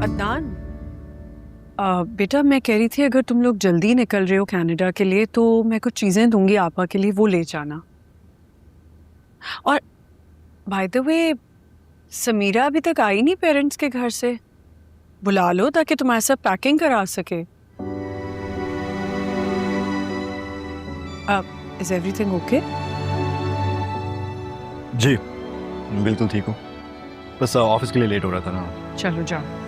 अदनान, बेटा मैं कह रही थी अगर तुम लोग जल्दी निकल रहे हो कनाडा के लिए तो मैं कुछ चीज़ें दूंगी आपा के लिए, वो ले जाना। और बाय द वे समीरा अभी तक आई नहीं पेरेंट्स के घर से, बुला लो ताकि तुम्हारे साथ पैकिंग करा सके। Is everything okay? जी बिल्कुल ठीक हूँ, बस ऑफिस के लिए लेट हो रहा था ना। चलो जाओ।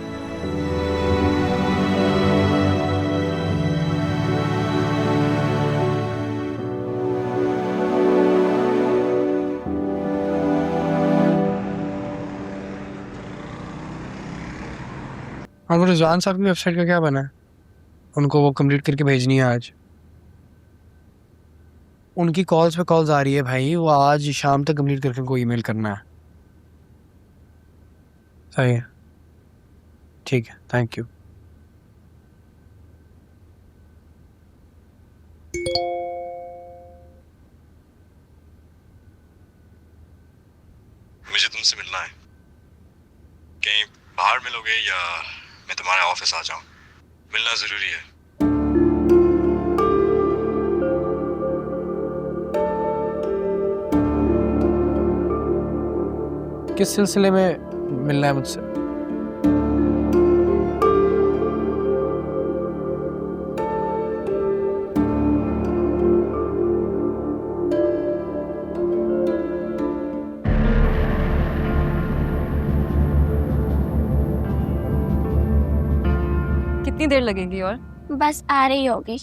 हाँ, वो रिजवान साहब की वेबसाइट का क्या बना है? उनको वो कंप्लीट करके भेजनी है आज। उनकी कॉल्स पे कॉल्स आ रही है भाई, वो आज शाम तक कंप्लीट करके उनको ईमेल करना है। सही है, ठीक है, थैंक यू। मुझे तुमसे मिलना है, कहीं बाहर मिलोगे या मैं तुम्हारे ऑफिस आ जाऊं? मिलना जरूरी है। किस सिलसिले में मिलना है मुझसे? कितनी देर लगेगी? और बस आ रही होगी।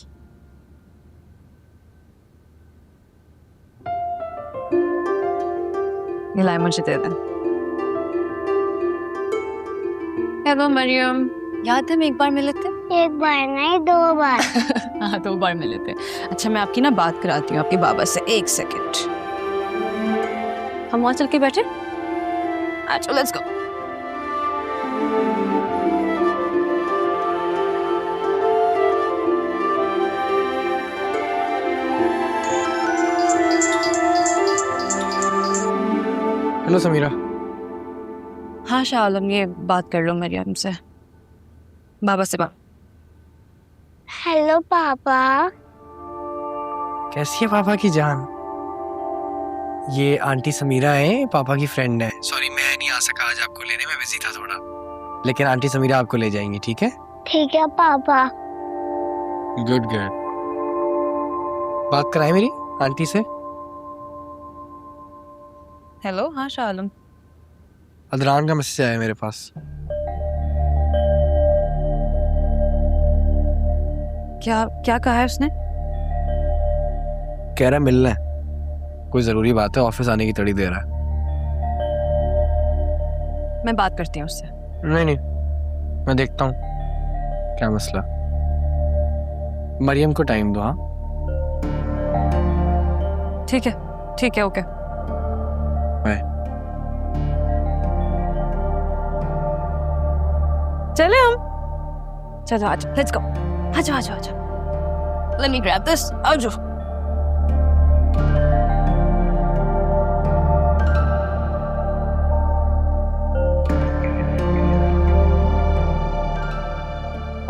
ये लाए मुझे दे दे। हेलो मरियम, याद है हम एक बार मिले थे? एक बार नहीं, 2 बार। हाँ 2 बार मिले थे। अच्छा मैं आपकी ना बात कराती हूँ आपके बाबा से, 1 सेकेंड। हम वहाँ चल के बैठे? अच्छा लेट्स गो। हेलो समीरा। हाँ शाह आलम, ये बात कर लो मरियम से, बाबा से बात। हेलो पापा। कैसी है पापा की जान? ये आंटी समीरा है, पापा की फ्रेंड है। सॉरी मैं नहीं आ सका आज आपको लेने, मैं बिजी था थोड़ा, लेकिन आंटी समीरा आपको ले जाएंगी, ठीक है? ठीक है पापा। Good good. बात कराएं मेरी आंटी से। हेलो हाँ शाह आलम। अदनान का मैसेज आया मेरे पास। क्या क्या कहा है उसने? कह रहा है मिलना है, कोई जरूरी बात है, ऑफिस आने की तड़ी दे रहा है। मैं बात करती हूँ उससे। नहीं नहीं, मैं देखता हूँ क्या मसला। मरियम को टाइम दो। हाँ ठीक है ओके बाय। चले हम। चलो आज लेट्स गो। आजा लेट मी ग्रैब दिस। आजो।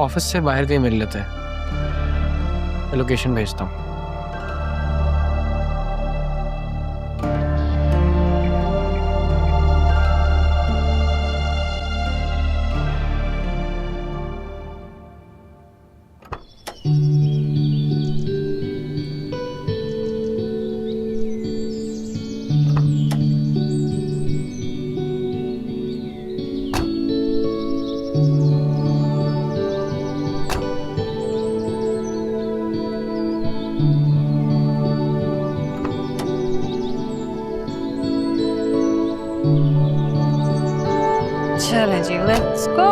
ऑफिस से बाहर कहीं मिल लेते हैं, मैं लोकेशन भेजता हूँ। चले जी लेट्स गो।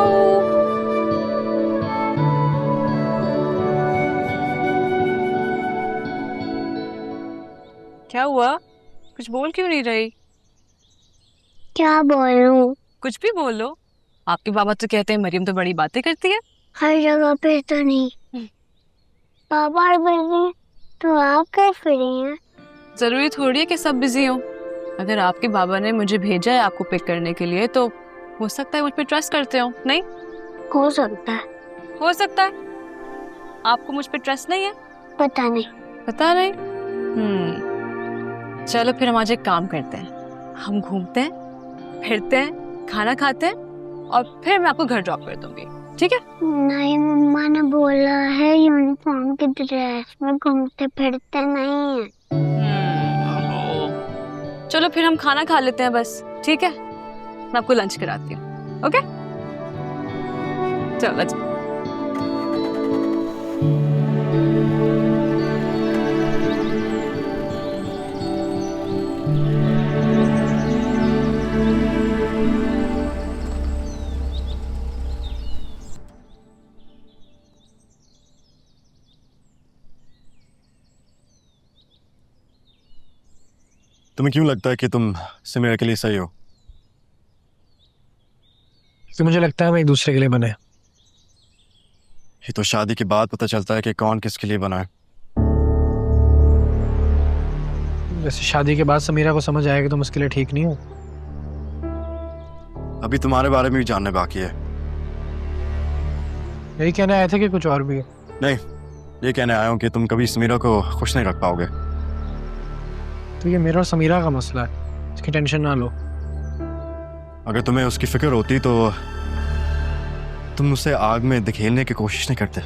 क्या हुआ? कुछ बोल क्यों नहीं रही? क्या बोलूं? कुछ भी बोलो। आपके बाबा तो कहते हैं मरियम तो बड़ी बातें करती है। हर जगह पे तो नहीं। पापा बिजी तो आप कैसे फ्री हैं? जरूरी थोड़ी है कि सब बिजी हो। अगर आपके बाबा ने मुझे भेजा है आपको पिक करने के लिए तो हो सकता है मुझ पे ट्रस्ट करते हो, नहीं? हो सकता है। हो सकता है। आपको मुझ पे ट्रस्ट नहीं है? पता नहीं। पता नहीं। चलो फिर हम आज एक काम करते हैं, हम घूमते हैं, फिरते हैं, खाना खाते हैं और फिर मैं आपको घर ड्रॉप कर दूंगी, ठीक है? नहीं, मम्मा ने बोला है यूनिफॉर्म की ड्रेस में घूमते फिरते नहीं है। चलो फिर हम खाना खा लेते हैं बस, ठीक है? मैं आपको लंच कराती हूँ, ओके? चलो let's go. तुम्हें क्यों लगता है कि तुम समीरा के लिए सही हो? तो मुझे लगता है हम एक दूसरे के लिए बने। ये तो शादी के बाद पता चलता है कि कौन किसके लिए बना है। वैसे शादी के बाद समीरा को समझ आएगा तुम उसके लिए ठीक नहीं हो। अभी तुम्हारे बारे में भी जानने बाकी है। यही कहने आए थे कि कुछ और भी है? नहीं, ये कहने आया हूँ कि तुम कभी समीरा को खुश नहीं रख पाओगे। तो ये मेरा और समीरा का मसला है, इसकी टेंशन ना लो। अगर तुम्हें उसकी फिक्र होती तो तुम उसे आग में धकेलने की कोशिश नहीं करते।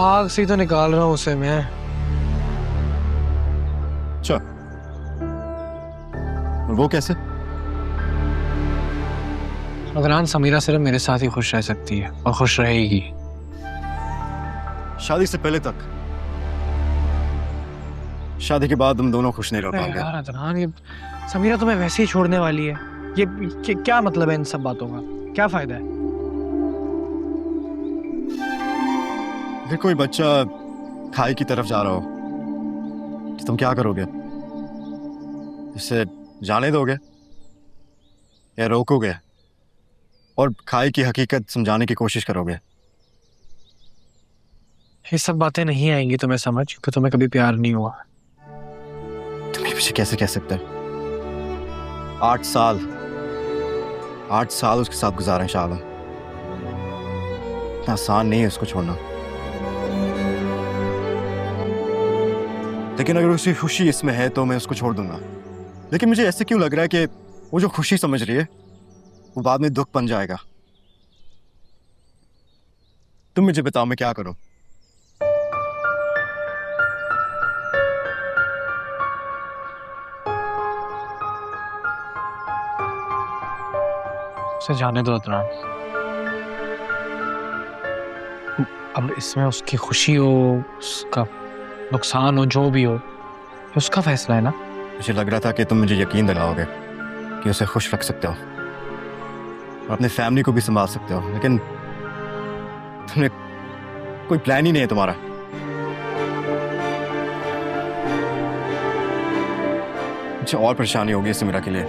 आग से ही तो निकाल रहा हूँ उसे मैं। अच्छा, और वो कैसे? अगरान, समीरा सिर्फ मेरे साथ ही खुश रह सकती है और खुश रहेगी। शादी से पहले तक। शादी के बाद तुम दोनों खुश नहीं रह पाओगे। यार अदनान, ये समीरा तुम्हें वैसे ही छोड़ने वाली है। ये क्या मतलब है इन सब बातों का? क्या फायदा है? अगर कोई बच्चा खाई की तरफ जा रहा हो तो तुम क्या करोगे? इसे जाने दोगे या रोकोगे और खाई की हकीकत समझाने की कोशिश करोगे? ये सब बातें नहीं आएंगी तुम्हें समझ, क्योंकि तुम्हें कभी प्यार नहीं हुआ। तुम ये मुझे कैसे कह सकते हो? 8 साल उसके साथ गुजारे हैं शालम। इतना आसान नहीं है उसको छोड़ना। लेकिन अगर उसकी खुशी इसमें है तो मैं उसको छोड़ दूंगा। लेकिन मुझे ऐसे क्यों लग रहा है कि वो जो खुशी समझ रही है वो बाद में दुख बन जाएगा। तुम मुझे बताओ मैं क्या करूं? उसे जाने दो अदनान। अब इसमें उसकी खुशी हो, उसका नुकसान हो, जो भी हो, ये उसका फैसला है ना। मुझे लग रहा था कि तुम मुझे यकीन दिलाओगे कि उसे खुश रख सकते हो और अपनी फैमिली को भी संभाल सकते हो, लेकिन तुमने कोई प्लान ही नहीं है तुम्हारा। मुझे और परेशानी होगी समीरा के लिए।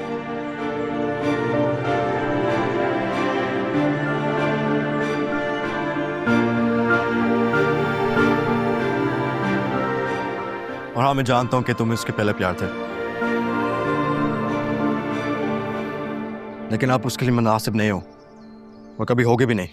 और हाँ, मैं जानता हूं कि तुम उसके पहले प्यार थे, लेकिन आप उसके लिए मुनासिब नहीं हो और कभी होगे भी नहीं।